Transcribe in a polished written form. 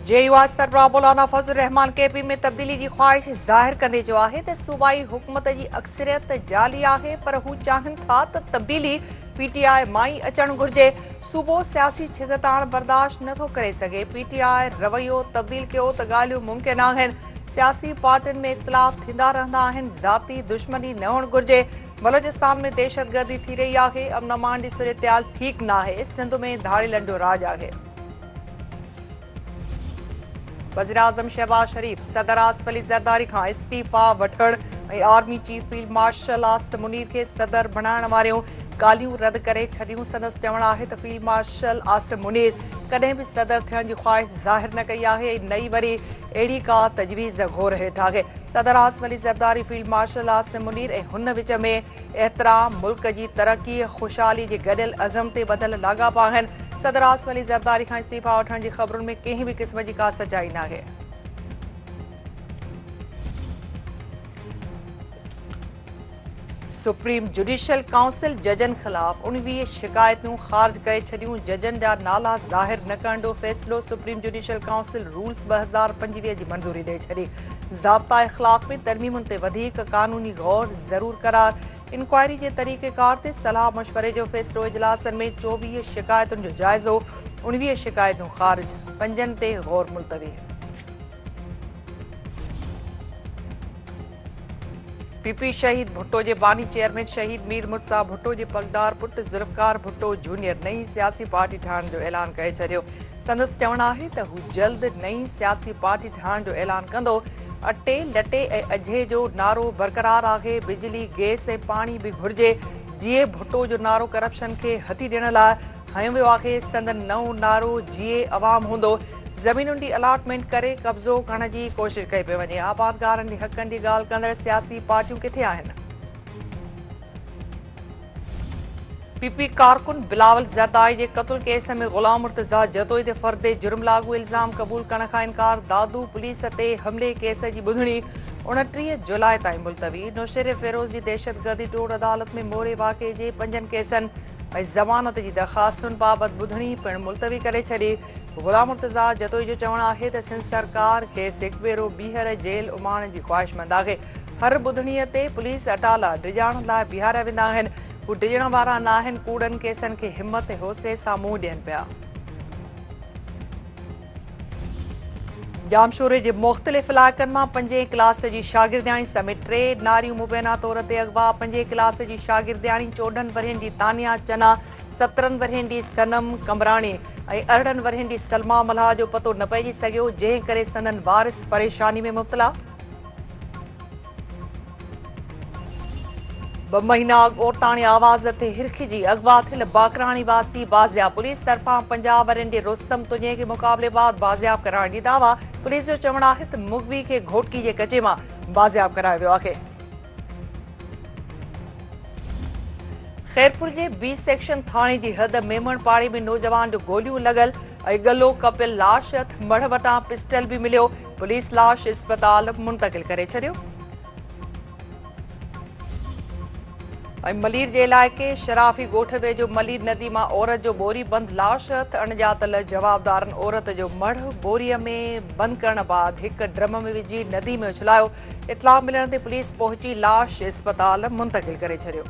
JUI सरबराह मौलाना फजल Rahman KP में तब्दीली की ख्वाहिश ज़ाहिर कंदे जो है त सूबाई हुकूमत की अक्सरियत जाली है, पर हू चाहन था त तब्दीली पीटीआई माई अचण घुर्जे। सूबो सियासी छिगताण बर्दाश्त नथो करे सके। पीटीआई रवैयो तब्दील कयो त ॻाल्हियूं मुमकिन आहिनि। सियासी पार्टियुनि में इख्तिलाफ थींदा रहंदा आहिनि। ज़ाती दुश्मनी न हुअणु घुर्जे। बलोचिस्तान में दहशतगर्दी थी रही है। अमन अमान जी सूरत ठीक न है। सिंध में धाड़ीलंडो राज है। वज़ीर-ए-आज़म शहबाज शरीफ सदर आसिफ अली ज़रदारी का इस्तीफ़ा वठण ऐं army chief field marshal Asif Munir के सदर बणाइण वारियूं ॻाल्हियूं रद्द करे छॾियूं। संदसि चवणु आहे त फील्ड मार्शल आसिफ मुनीर कॾहिं बि सदर थियण जी ख्वाहिश ज़ाहिर न कई आहे। नई वरी अहिड़ी का तजवीज़ गौर हेठि आहे। सदर आसिफ अली ज़रदारी फील्ड मार्शल आसिफ मुनीर ऐं हुन विच में एतिराम मुल्क जी तरक़ी ख़ुशहाली जे गॾियल अज़म ते ॿधल लाॻापा आहिनि। सदर आसिफ अली ज़रदारी का इस्तीफ़ा वठण जी ख़बरुनि में कंहिं बि क़िस्म जी का सचाई न आहे। सुप्रीम जुडिशियल काउंसिल जजनि ख़िलाफ़ 19 शिकायतूं ख़ारिज करे छॾियूं। जजनि जा नाला ज़ाहिर न करण जो फ़ैसिलो सुप्रीम जुडिशियल काउंसिल रूल्स 2025 जी मंज़ूरी ॾेई छॾी। ज़ाब्ता इख़्लाक़ में तरमीमुनि ते वधीक क़ानूनी गौर ज़रूर करार। इंक्वायरी जे तरीक़ेकार ते सलाह मशवरे जो फ़ैसिलो। इजलासनि में 24 शिकायतुनि जो जाइज़ो। 19 शिकायतूं ख़ारिज, 5 ते गौर मुलतवी। पीपी शहीद भुट्टो जे बानी चेयरमैन शहीद मीर मुर्तज़ा भुट्टो जे पगदार पुट ज़ुल्फ़कार भुट्टो जूनियर नई सियासी पार्टी ठाहिण जो ऐलान करे छॾियो। संदसि चवणु आहे त हू जल्द नई सियासी पार्टी ठाहिण जो ऐलान कंदो। अटे लटे ऐं अझे जो नारो बरक़रार आहे। बिजली गैस ऐं पाणी बि घुर्जे। जीए भुट्टो जो नारो करप्शन खे हथी ॾियण लाइ हयो वियो आहे। संदन नओं नारो जीए अवाम हूंदो। ज़मीनुनि जी अलाटमेंट करे कब्ज़ो करण जी कोशिश कई पई वञे। आबादगारनि जे हक़नि जी ॻाल्हि कंदड़ सियासी पार्टियूं किथे आहिनि? पीपी कारकुन बिलावल ज़रदारी जे क़त्ल केस में ग़ुलाम मुर्तज़ा जदोई ते फ़र्दे जुर्म लागू इल्ज़ाम क़बूल करण खां इनकार। दादू पुलिस ते हमले केस जी ॿुधणी 29 जुलाई ताईं मुलतवी। नुशर फ़िरोज़ जी दहशतगर्दी टोड़ अदालत में मोरे वाक़े जे 5 केसनि ऐं ज़मानत जी दरख़्वास्तुनि बाबति ॿुधणी पिणु मुलतवी करे छॾी। ग़ुलाम मुर्तज़ा जदोई जो चवणु आहे त सिंध सरकार खेसि हिकु भेरो ॿीहर जेल उमाइण जी ख़्वाहिशमंद आहे। हर ॿुधणीअ ते पुलिस अटाला डिॼाइण लाइ बीहारिया वेंदा आहिनि। हू डिॼण वारा न आहिनि। कूड़नि केसनि खे हिमत ऐं हौसले सां मुंहुं ॾियनि पिया। जामशोरे जे मुख़्तलिफ़ इलाइक़नि मां 5 क्लास जी शागिर्दियाणी समेत 3 नारियूं मुबैना तौर ते अगवा। 5 क्लास जी शागिर्दियाणी 14 वरहनि जी तानिया चना, 17 वरहनि जी सनम कमराणी ऐं 18 वरहनि जी सलमा मल्हा जो पतो न पइजी सघियो, जंहिं करे संदन वारिस परेशानी में मुब्तला। 2 महीना अॻु औरताणी आवाज़ ते हिरखिजी अगवा थियल बाकराणी वासी बाज़ियाब। पुलिस तरफ़ां 50 वरहनि जे रुस्तम तुंजे खे मुक़ाबले बाद बाज़ियाब कराइण जी दावा। पुलिस जो चवणु आहे त मुगवी खे घोटकी जे कचे मां बाज़ियाब करायो वियो आहे। ख़ैरपुर जे बी सेक्शन थाणे जी हद मेमणपाड़ी में नौजवान जो गोलियूं लॻल ऐं गलो कपियल लाश मढ़ वटां पिस्टल बि मिलियो। पुलिस लाश इस्पताल मुंतक़िल करे छॾियो। ऐं मलीर जे इलाइक़े शराफ़ी ॻोठ वेझो मलीर नदी मां औरत जो बोरी बंदि लाश अणॼातल जवाबदारनि औरत जो मढ़ बोरीअ में बंदि करण बाद हिकु ड्रम में विझी नदी में उछलायो। इतलाह मिलण ते पुलिस पहुची लाश इस्पताल मुंतक़िल करे छॾियो।